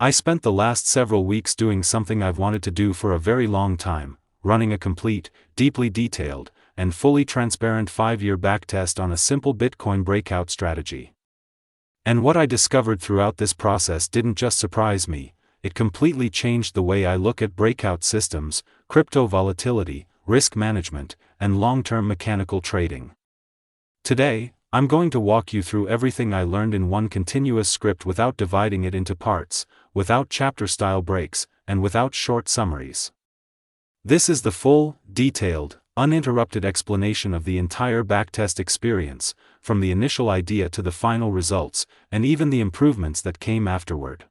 I spent the last several weeks doing something I've wanted to do for a very long time, running a complete, deeply detailed, and fully transparent 5-year backtest on a simple Bitcoin breakout strategy. And what I discovered throughout this process didn't just surprise me, it completely changed the way I look at breakout systems, crypto volatility, risk management, and long-term mechanical trading. Today, I'm going to walk you through everything I learned in one continuous script without dividing it into parts, without chapter-style breaks, and without short summaries. This is the full, detailed, uninterrupted explanation of the entire backtest experience, from the initial idea to the final results, and even the improvements that came afterward.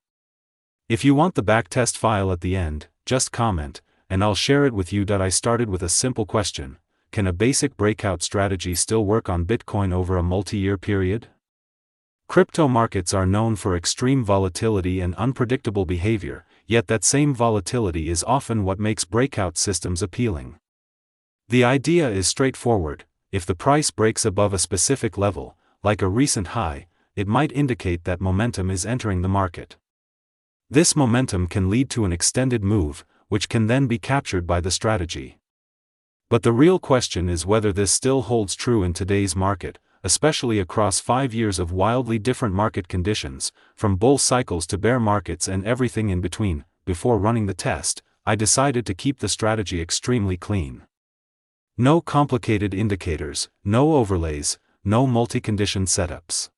If you want the backtest file at the end, just comment, and I'll share it with you. I started with a simple question: can a basic breakout strategy still work on Bitcoin over a multi-year period? Crypto markets are known for extreme volatility and unpredictable behavior, yet that same volatility is often what makes breakout systems appealing. The idea is straightforward: if the price breaks above a specific level, like a recent high, it might indicate that momentum is entering the market. This momentum can lead to an extended move, which can then be captured by the strategy. But the real question is whether this still holds true in today's market, especially across 5 years of wildly different market conditions, from bull cycles to bear markets and everything in between. Before running the test, I decided to keep the strategy extremely clean. No complicated indicators, no overlays, no multi-condition setups.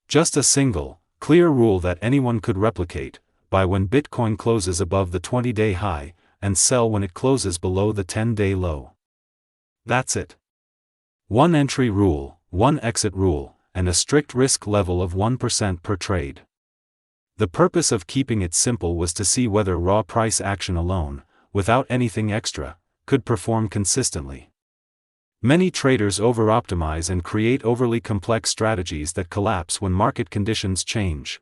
Just a single, clear rule that anyone could replicate: buy when Bitcoin closes above the 20-day high, and sell when it closes below the 10-day low. That's it. One entry rule, one exit rule, and a strict risk level of 1% per trade. The purpose of keeping it simple was to see whether raw price action alone, without anything extra, could perform consistently. Many traders over-optimize and create overly complex strategies that collapse when market conditions change.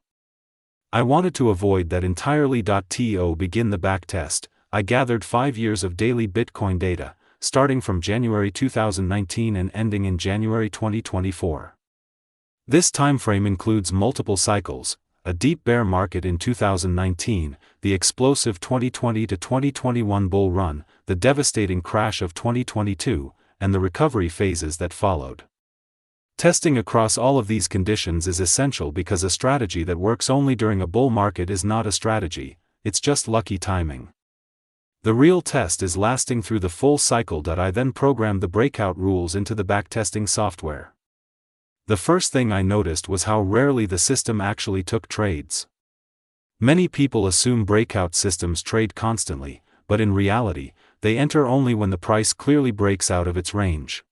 I wanted to avoid that entirely. To begin the backtest, I gathered 5 years of daily Bitcoin data, starting from January 2019 and ending in January 2024. This timeframe includes multiple cycles: a deep bear market in 2019, the explosive 2020 to 2021 bull run, the devastating crash of 2022, and the recovery phases that followed. Testing across all of these conditions is essential because a strategy that works only during a bull market is not a strategy, it's just lucky timing. The real test is lasting through the full cycle. I then programmed the breakout rules into the backtesting software. The first thing I noticed was how rarely the system actually took trades. Many people assume breakout systems trade constantly, but in reality, they enter only when the price clearly breaks out of its range.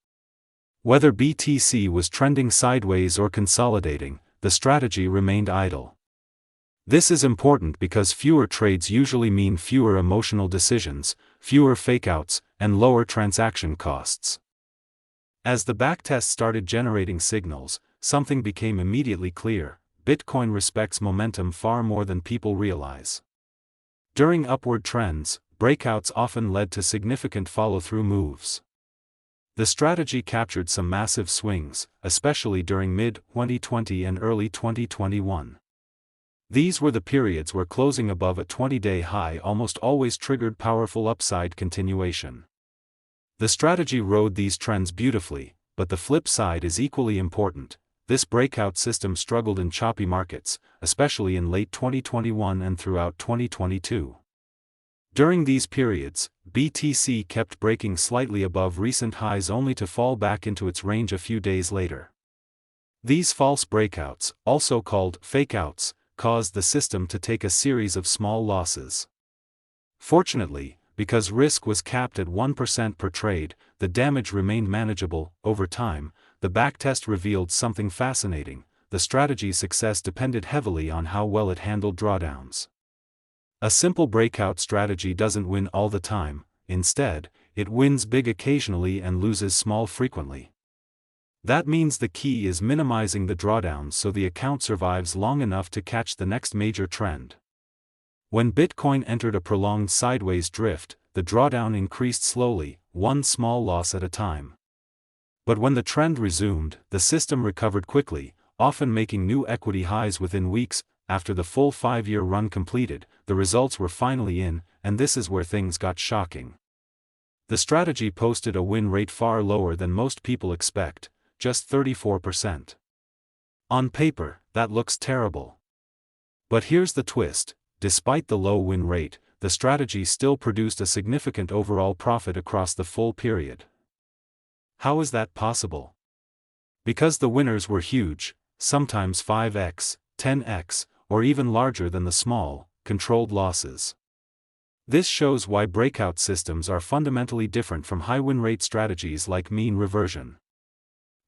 Whether BTC was trending sideways or consolidating, the strategy remained idle. This is important because fewer trades usually mean fewer emotional decisions, fewer fakeouts, and lower transaction costs. As the backtest started generating signals, something became immediately clear: Bitcoin respects momentum far more than people realize. During upward trends, breakouts often led to significant follow-through moves. The strategy captured some massive swings, especially during mid-2020 and early 2021. These were the periods where closing above a 20-day high almost always triggered powerful upside continuation. The strategy rode these trends beautifully, but the flip side is equally important: this breakout system struggled in choppy markets, especially in late 2021 and throughout 2022. During these periods, BTC kept breaking slightly above recent highs only to fall back into its range a few days later. These false breakouts, also called fakeouts, caused the system to take a series of small losses. Fortunately, because risk was capped at 1% per trade, the damage remained manageable. Over time, the backtest revealed something fascinating: the strategy's success depended heavily on how well it handled drawdowns. A simple breakout strategy doesn't win all the time; instead, it wins big occasionally and loses small frequently. That means the key is minimizing the drawdowns so the account survives long enough to catch the next major trend. When Bitcoin entered a prolonged sideways drift, the drawdown increased slowly, one small loss at a time. But when the trend resumed, the system recovered quickly, often making new equity highs within weeks, after the full 5-year run completed, the results were finally in, and this is where things got shocking. The strategy posted a win rate far lower than most people expect, just 34%. On paper, that looks terrible. But here's the twist: despite the low win rate, the strategy still produced a significant overall profit across the full period. How is that possible? Because the winners were huge, sometimes 5x, 10x, or even larger than the small, controlled losses. This shows why breakout systems are fundamentally different from high win rate strategies like mean reversion.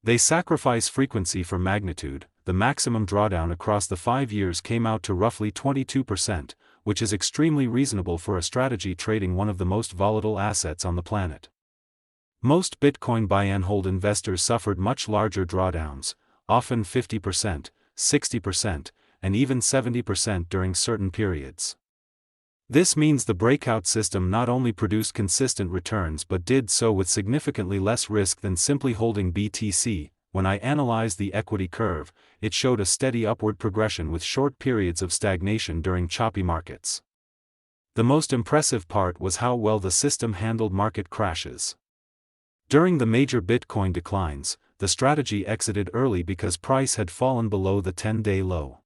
They sacrifice frequency for magnitude. The maximum drawdown across the 5 years came out to roughly 22%, which is extremely reasonable for a strategy trading one of the most volatile assets on the planet. Most Bitcoin buy and hold investors suffered much larger drawdowns, often 50%, 60%, and even 70% during certain periods. This means the breakout system not only produced consistent returns but did so with significantly less risk than simply holding BTC. When I analyzed the equity curve, it showed a steady upward progression with short periods of stagnation during choppy markets. The most impressive part was how well the system handled market crashes. During the major Bitcoin declines, the strategy exited early because price had fallen below the 10-day low.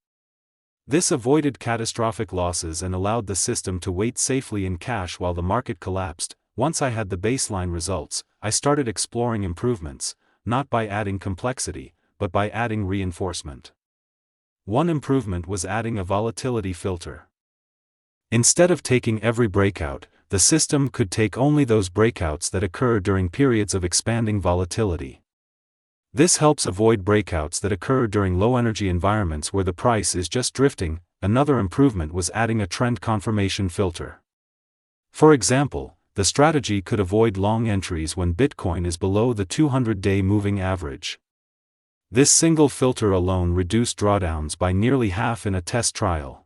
This avoided catastrophic losses and allowed the system to wait safely in cash while the market collapsed. Once I had the baseline results, I started exploring improvements, not by adding complexity, but by adding reinforcement. One improvement was adding a volatility filter. Instead of taking every breakout, the system could take only those breakouts that occur during periods of expanding volatility. This helps avoid breakouts that occur during low-energy environments where the price is just drifting. Another improvement was adding a trend confirmation filter. For example, the strategy could avoid long entries when Bitcoin is below the 200-day moving average. This single filter alone reduced drawdowns by nearly half in a test trial.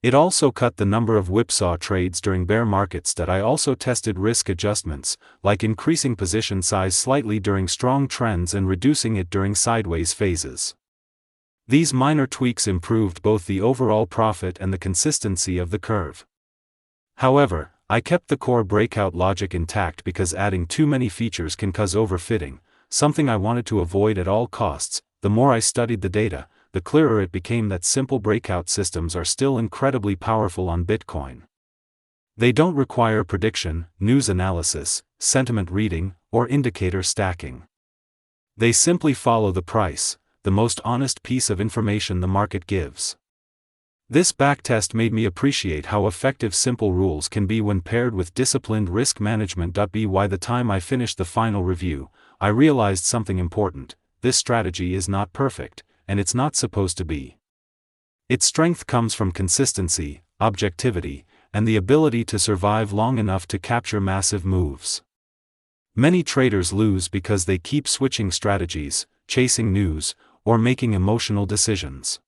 It also cut the number of whipsaw trades during bear markets. That I also tested risk adjustments, like increasing position size slightly during strong trends and reducing it during sideways phases. These minor tweaks improved both the overall profit and the consistency of the curve. However, I kept the core breakout logic intact because adding too many features can cause overfitting, something I wanted to avoid at all costs. The more I studied the data, the clearer it became that simple breakout systems are still incredibly powerful on Bitcoin. They don't require prediction, news analysis, sentiment reading, or indicator stacking. They simply follow the price, the most honest piece of information the market gives. This backtest made me appreciate how effective simple rules can be when paired with disciplined risk management. By the time I finished the final review, I realized something important: this strategy is not perfect, and it's not supposed to be. Its strength comes from consistency, objectivity, and the ability to survive long enough to capture massive moves. Many traders lose because they keep switching strategies, chasing news, or making emotional decisions.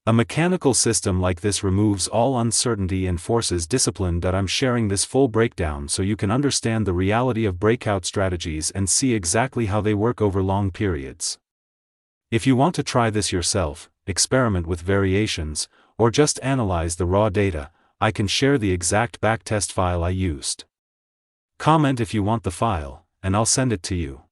A mechanical system like this removes all uncertainty and forces discipline. I'm sharing this full breakdown so you can understand the reality of breakout strategies and see exactly how they work over long periods. If you want to try this yourself, experiment with variations, or just analyze the raw data, I can share the exact backtest file I used. Comment if you want the file, and I'll send it to you.